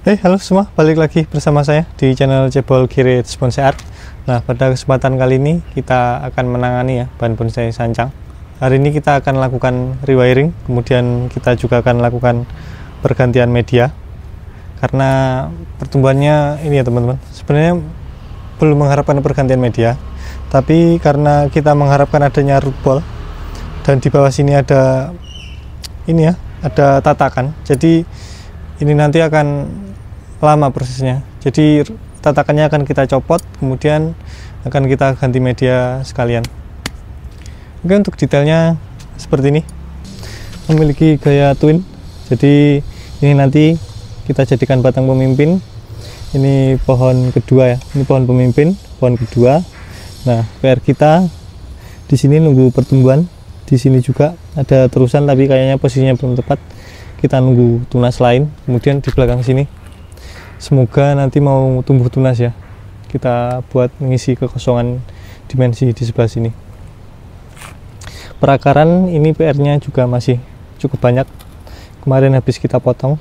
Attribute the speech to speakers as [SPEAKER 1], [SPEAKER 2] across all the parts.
[SPEAKER 1] Halo semua, balik lagi bersama saya di channel Cebol Girit Bonsai Art. Nah, pada kesempatan kali ini kita akan menangani bahan bonsai sancang. Hari ini kita akan lakukan rewiring, kemudian kita juga akan lakukan pergantian media. Karena pertumbuhannya ini teman-teman, sebenarnya belum mengharapkan pergantian media, tapi karena kita mengharapkan adanya root ball dan di bawah sini ada ada tatakan. Jadi ini nanti akan lama prosesnya, jadi tatakannya akan kita copot, kemudian akan kita ganti media sekalian. Oke, untuk detailnya seperti ini, memiliki gaya twin. Jadi ini nanti kita jadikan batang pemimpin. Ini pohon kedua ini pohon pemimpin, pohon kedua. Nah, PR kita di sini nunggu pertumbuhan. Di sini juga ada terusan, tapi kayaknya posisinya belum tepat. Kita nunggu tunas lain. Kemudian di belakang sini semoga nanti mau tumbuh tunas kita buat mengisi kekosongan dimensi di sebelah sini. Perakaran ini PR-nya juga masih cukup banyak, kemarin habis kita potong.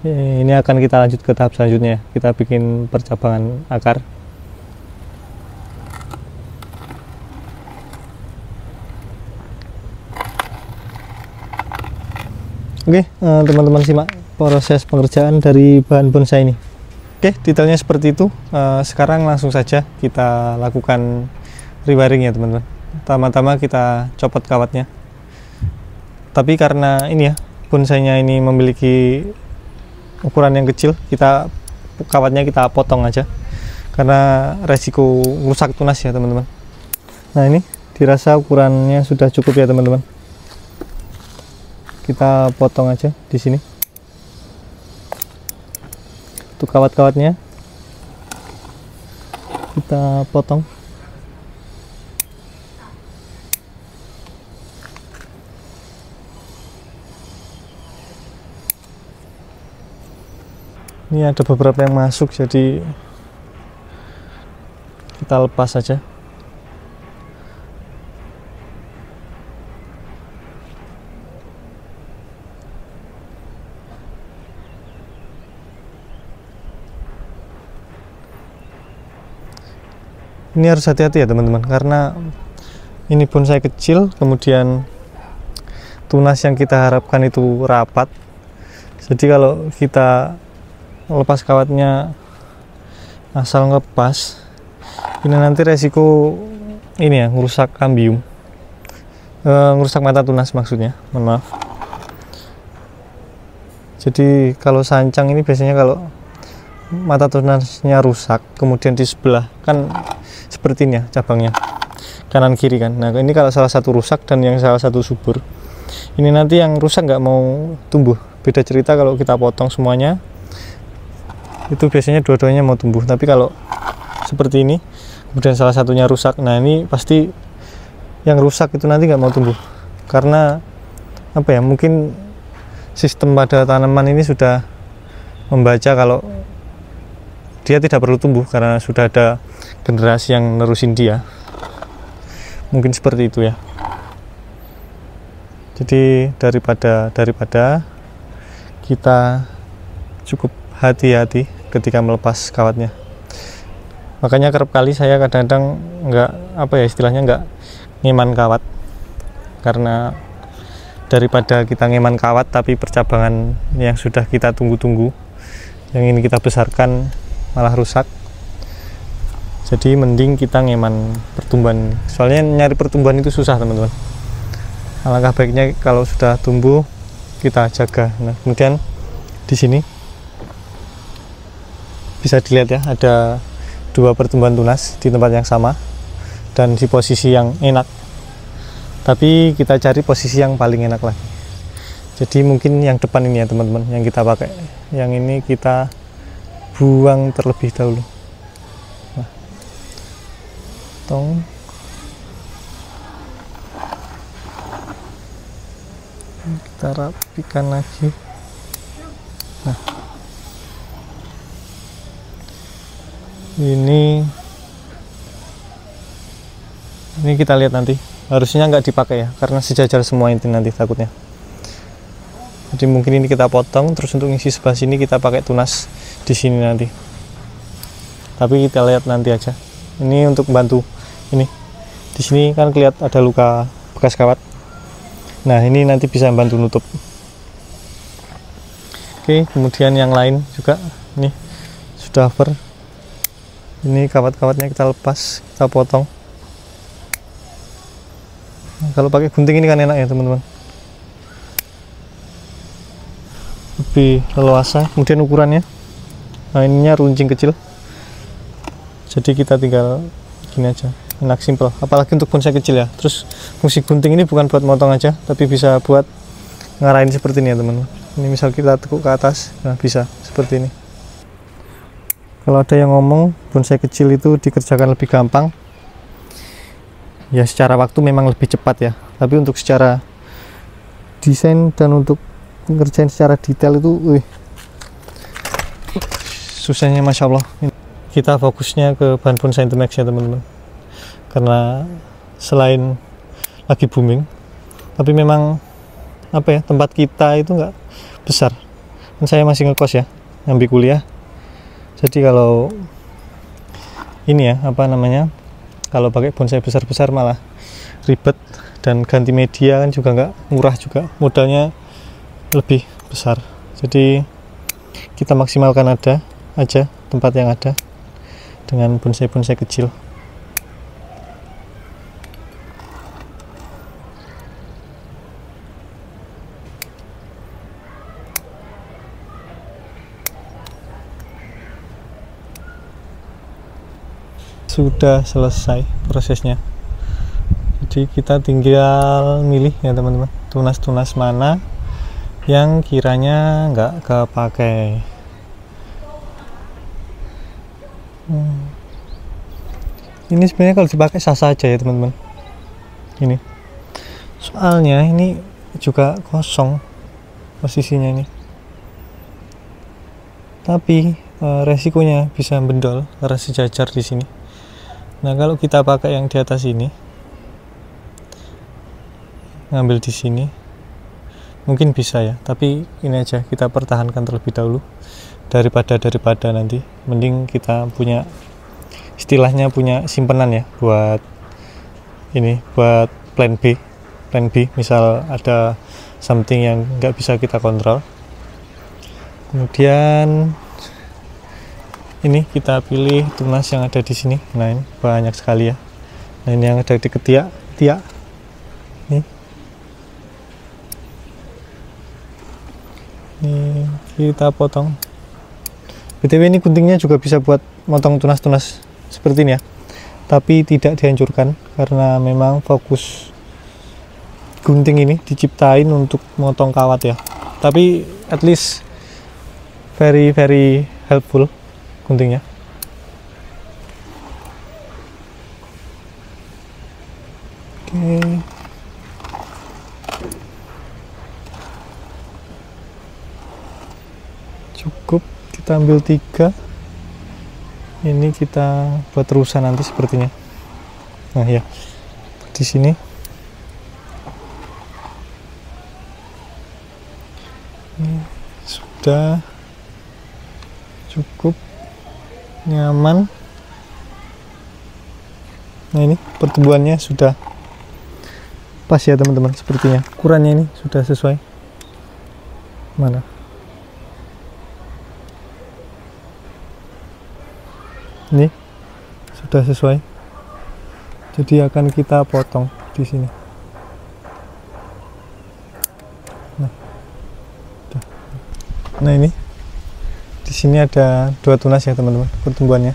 [SPEAKER 1] Ini akan kita lanjut ke tahap selanjutnya, kita bikin percabangan akar. Oke, teman-teman simak proses pengerjaan dari bahan bonsai ini. Oke, detailnya seperti itu. Sekarang langsung saja kita lakukan rewiring teman-teman. Pertama-tama kita copot kawatnya. Tapi karena ini bonsainya ini memiliki ukuran yang kecil, kawatnya kita potong aja karena resiko rusak tunas teman-teman. Nah, ini dirasa ukurannya sudah cukup teman-teman. Kita potong aja di sini. Untuk kawat-kawatnya kita potong. Ini ada beberapa yang masuk, jadi kita lepas saja. Ini harus hati-hati teman-teman, karena ini bonsai kecil, kemudian tunas yang kita harapkan itu rapat. Jadi kalau kita lepas kawatnya asal ngepas, ini nanti resiko ngerusak kambium, ngerusak mata tunas maksudnya, mohon maaf. Jadi kalau sancang ini biasanya kalau mata tunasnya rusak, kemudian di sebelah kan seperti ini cabangnya kanan kiri kan. Nah, ini kalau salah satu rusak dan yang salah satu subur, ini nanti yang rusak nggak mau tumbuh. Beda cerita kalau kita potong semuanya, itu biasanya dua-duanya mau tumbuh. Tapi kalau seperti ini kemudian salah satunya rusak, nah ini pasti yang rusak itu nanti nggak mau tumbuh, karena mungkin sistem pada tanaman ini sudah membaca kalau dia tidak perlu tumbuh karena sudah ada generasi yang nerusin dia. Mungkin seperti itu Jadi daripada kita cukup hati-hati ketika melepas kawatnya. Makanya kerap kali saya kadang-kadang istilahnya nggak ngeman kawat, karena daripada kita ngeman kawat tapi percabangan yang sudah kita tunggu-tunggu, yang ini kita besarkan malah rusak. Jadi mending kita ngeman pertumbuhan, soalnya nyari pertumbuhan itu susah teman-teman. Alangkah baiknya kalau sudah tumbuh kita jaga. Nah, kemudian di sini bisa dilihat ada dua pertumbuhan tunas di tempat yang sama dan di posisi yang enak, tapi kita cari posisi yang paling enak lagi. Jadi mungkin yang depan ini teman-teman yang kita pakai, yang ini kita buang terlebih dahulu. Nah, kita rapikan lagi. Nah, ini kita lihat nanti, harusnya nggak dipakai karena sejajar semua ini nanti takutnya. Jadi mungkin ini kita potong, terus untuk ngisi sebelah sini kita pakai tunas di sini nanti. Tapi kita lihat nanti aja. Ini untuk bantu ini. Di sini kan kelihatan ada luka bekas kawat. Nah, ini nanti bisa bantu nutup. Oke, kemudian yang lain juga ini sudah over. Ini kawat-kawatnya kita lepas, kita potong. Nah, kalau pakai gunting ini kan enak ya, teman-teman. Lebih leluasa. Kemudian ukurannya, nah ininya runcing kecil, jadi kita tinggal gini aja, enak, simple. Apalagi untuk bonsai kecil ya. Terus fungsi gunting ini bukan buat motong aja, tapi bisa buat ngarahin seperti ini ya teman-teman. Ini misal kita tekuk ke atas, nah bisa seperti ini. Kalau ada yang ngomong bonsai kecil itu dikerjakan lebih gampang, ya secara waktu memang lebih cepat ya, tapi untuk secara desain dan untuk ngerjain secara detail itu susahnya Masya Allah. Kita fokusnya ke bahan bonsai Intermax ya teman-teman, karena selain lagi booming, tapi memang apa ya, tempat kita itu nggak besar, dan saya masih ngekos ya, ngambil kuliah. Jadi kalau ini ya apa namanya, kalau pakai bonsai besar-besar malah ribet, dan ganti media kan juga nggak murah juga, modalnya lebih besar. Jadi kita maksimalkan aja tempat yang ada dengan bonsai-bonsai kecil. Sudah selesai prosesnya, jadi kita tinggal milih ya teman-teman, tunas-tunas mana yang kiranya nggak kepakai. Ini sebenarnya kalau dipakai sah-sah aja ya teman-teman. Ini soalnya ini juga kosong posisinya ini, tapi resikonya bisa bendol karena sejajar di sini. Nah, kalau kita pakai yang di atas ini, ngambil di sini, mungkin bisa ya, tapi ini aja kita pertahankan terlebih dahulu daripada nanti. Mending kita punya, istilahnya punya simpenan ya, buat ini, buat plan B misal ada something yang nggak bisa kita kontrol. Kemudian ini kita pilih tunas yang ada di sini. Nah, ini banyak sekali ya. Nah, ini yang ada di ketiak nih. Ini kita potong. BTW ini guntingnya juga bisa buat motong tunas-tunas seperti ini ya, tapi tidak dihancurkan karena memang fokus gunting ini diciptain untuk motong kawat ya. Tapi at least very helpful guntingnya. Oke. Cukup, kita ambil 3. Ini kita buat terusan nanti sepertinya. Nah ya, di sini ini sudah cukup nyaman. Nah, ini pertumbuhannya sudah pas ya teman-teman, sepertinya ukurannya ini sudah sesuai. Mana? Ini sudah sesuai, jadi akan kita potong di sini. Nah ini di sini ada 2 tunas ya teman-teman, pertumbuhannya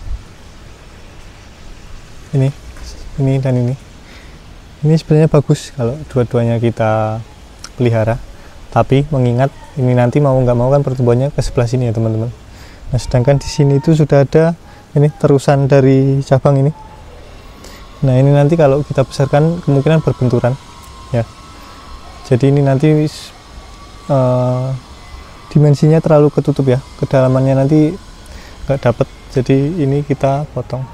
[SPEAKER 1] ini dan ini sebenarnya bagus kalau dua-duanya kita pelihara, tapi mengingat ini nanti mau nggak mau kan pertumbuhannya ke sebelah sini ya teman-teman. Nah, sedangkan di sini itu sudah ada ini terusan dari cabang ini. Nah, ini nanti kalau kita besarkan kemungkinan berbenturan ya. Jadi ini nanti dimensinya terlalu ketutup ya, kedalamannya nanti nggak dapet. Jadi ini kita potong.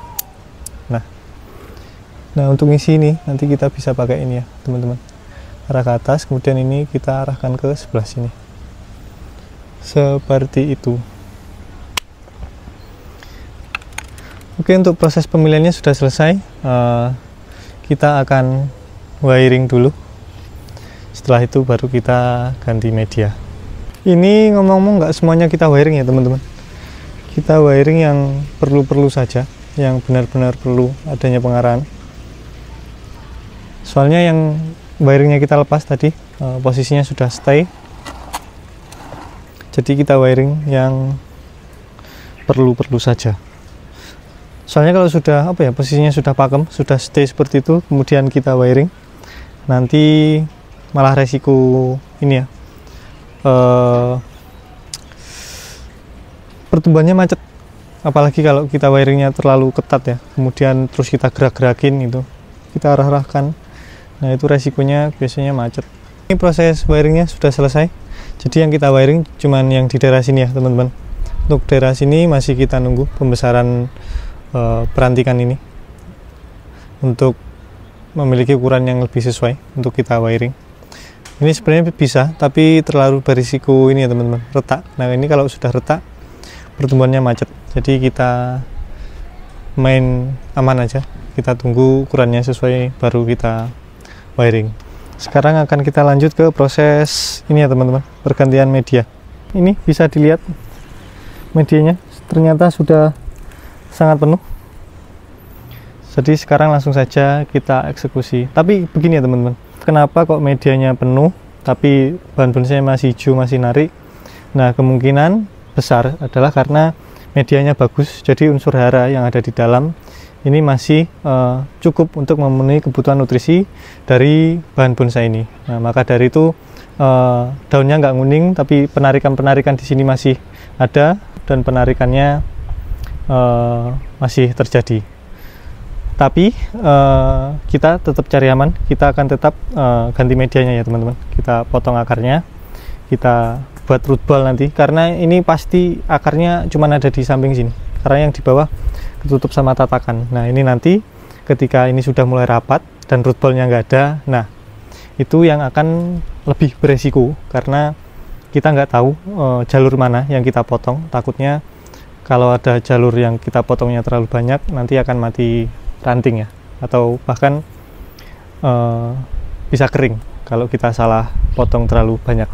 [SPEAKER 1] Nah untuk ngisi ini nanti kita bisa pakai ini ya teman-teman, arah ke atas, kemudian ini kita arahkan ke sebelah sini. seperti itu. Oke, untuk proses pemilihannya sudah selesai. Kita akan wiring dulu. Setelah itu baru kita ganti media. Ini ngomong-ngomong nggak semuanya kita wiring ya teman-teman. Kita wiring yang perlu-perlu saja, yang benar-benar perlu adanya pengarahan. Soalnya yang wiringnya kita lepas tadi, posisinya sudah stay. Jadi kita wiring yang perlu-perlu saja. Soalnya kalau sudah posisinya sudah pakem, sudah stay seperti itu, kemudian kita wiring, nanti malah resiko ini ya, pertumbuhannya macet. Apalagi kalau kita wiringnya terlalu ketat ya, kemudian terus kita gerak-gerakin itu, kita arah-arahkan, nah itu resikonya biasanya macet. Ini proses wiringnya sudah selesai. Jadi yang kita wiring cuman yang di daerah sini ya teman-teman. Untuk daerah sini masih kita nunggu pembesaran perantikan ini untuk memiliki ukuran yang lebih sesuai untuk kita wiring. Ini sebenarnya bisa, tapi terlalu berisiko ini ya teman-teman, retak. Nah ini kalau sudah retak, pertumbuhannya macet. Jadi kita main aman aja, kita tunggu ukurannya sesuai baru kita wiring. Sekarang akan kita lanjut ke proses ini ya teman-teman, pergantian media. Ini bisa dilihat medianya ternyata sudah sangat penuh. Jadi sekarang langsung saja kita eksekusi. Tapi begini ya teman-teman, kenapa kok medianya penuh tapi bahan bonsai masih hijau, masih narik? Nah kemungkinan besar adalah karena medianya bagus, jadi unsur hara yang ada di dalam ini masih cukup untuk memenuhi kebutuhan nutrisi dari bahan bonsai ini. Nah maka dari itu daunnya nggak nguning, tapi penarikan-penarikan di sini masih ada dan penarikannya masih terjadi. Tapi kita tetap cari aman, kita akan tetap ganti medianya ya teman-teman. Kita potong akarnya, kita buat root ball nanti, karena ini pasti akarnya cuma ada di samping sini, karena yang di bawah ketutup sama tatakan. Nah ini nanti ketika ini sudah mulai rapat dan root ballnya nggak ada, nah itu yang akan lebih beresiko, karena kita nggak tahu jalur mana yang kita potong. Takutnya kalau ada jalur yang kita potongnya terlalu banyak, nanti akan mati ranting ya, atau bahkan bisa kering kalau kita salah potong terlalu banyak.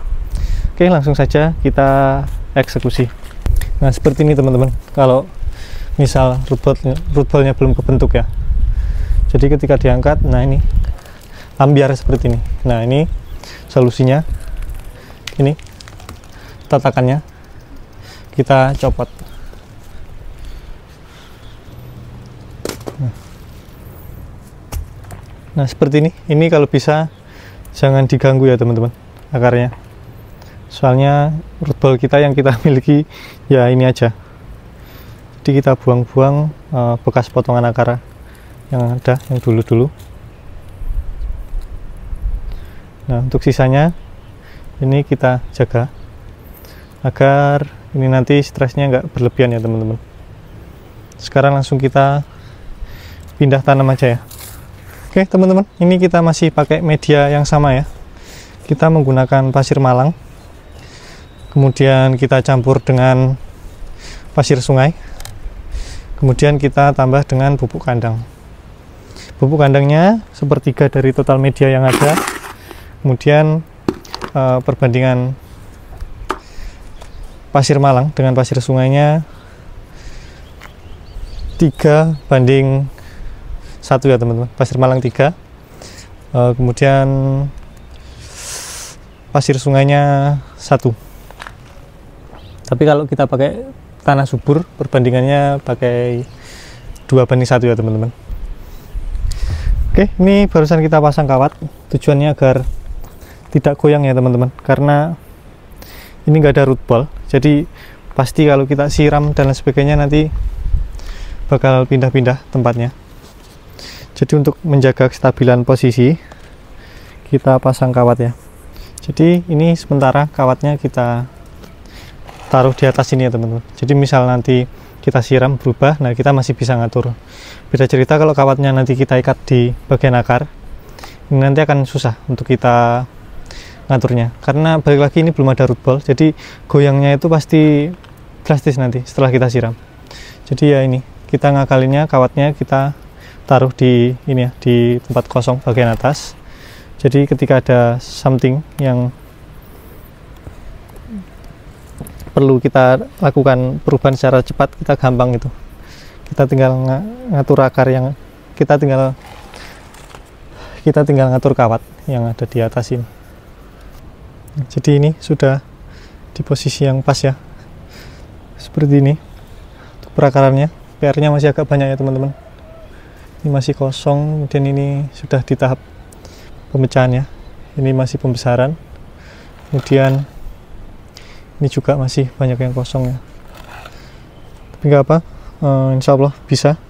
[SPEAKER 1] Oke, langsung saja kita eksekusi. Nah seperti ini teman-teman, kalau misal root ballnya belum kebentuk ya, jadi ketika diangkat, nah ini ambiar seperti ini. Nah ini solusinya, ini tatakannya kita copot. Nah seperti ini kalau bisa jangan diganggu ya teman-teman akarnya, soalnya root ball kita yang kita miliki ya ini aja. Jadi kita buang-buang bekas potongan akar yang ada, yang dulu-dulu. Nah untuk sisanya ini kita jaga agar ini nanti stresnya nggak berlebihan ya teman-teman. Sekarang langsung kita pindah tanam aja ya. Oke teman-teman, ini kita masih pakai media yang sama ya. Kita menggunakan pasir malang, kemudian kita campur dengan pasir sungai, kemudian kita tambah dengan pupuk kandang. Pupuk kandangnya sepertiga dari total media yang ada, kemudian perbandingan pasir malang dengan pasir sungainya 3:1 ya teman-teman. Pasir malang 3, kemudian pasir sungainya 1. Tapi kalau kita pakai tanah subur, perbandingannya pakai 2:1 ya teman-teman. Oke, ini barusan kita pasang kawat, tujuannya agar tidak goyang ya teman-teman, karena ini nggak ada root ball, jadi pasti kalau kita siram dan lain sebagainya nanti bakal pindah-pindah tempatnya. Jadi untuk menjaga kestabilan posisi, kita pasang kawat ya. Jadi ini sementara kawatnya kita taruh di atas ini ya teman-teman. Jadi misal nanti kita siram berubah, nah kita masih bisa ngatur. Beda cerita kalau kawatnya nanti kita ikat di bagian akar, ini nanti akan susah untuk kita ngaturnya, karena balik lagi ini belum ada root ball, jadi goyangnya itu pasti drastis nanti setelah kita siram. Jadi ya ini kita ngakalinnya, kawatnya kita taruh di ini ya, di tempat kosong bagian atas. Jadi ketika ada something yang perlu kita lakukan perubahan secara cepat, kita gampang gitu. Kita tinggal ngatur akar yang kita tinggal ngatur kawat yang ada di atas ini. Jadi ini sudah di posisi yang pas ya, seperti ini. Untuk perakarannya, PR-nya masih agak banyak ya teman-teman. Ini masih kosong, kemudian ini sudah di tahap pemecahan ya. Ini masih pembesaran, kemudian ini juga masih banyak yang kosong ya. Tapi nggak apa, insya Allah bisa,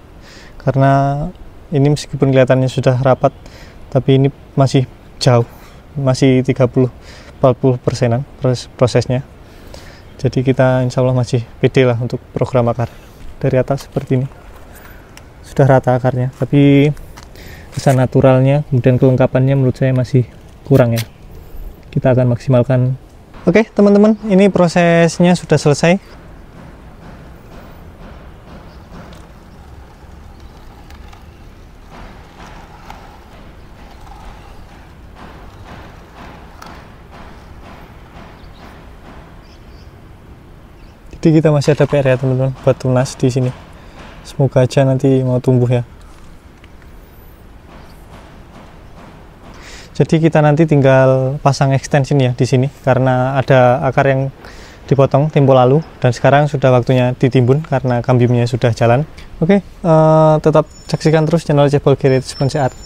[SPEAKER 1] karena ini meskipun kelihatannya sudah rapat, tapi ini masih jauh, masih 30-40%an prosesnya. Jadi kita insya Allah masih pede lah untuk program akar. Dari atas seperti ini sudah rata akarnya, tapi kesan naturalnya kemudian kelengkapannya menurut saya masih kurang ya. Kita akan maksimalkan. Oke teman-teman, ini prosesnya sudah selesai. Jadi kita masih ada PR ya teman-teman buat tunas di sini. Semoga aja nanti mau tumbuh ya. Jadi kita nanti tinggal pasang extension ya di sini, karena ada akar yang dipotong tempo lalu dan sekarang sudah waktunya ditimbun karena kambiumnya sudah jalan. Oke, tetap saksikan terus channel Cebol Kiri Response Art.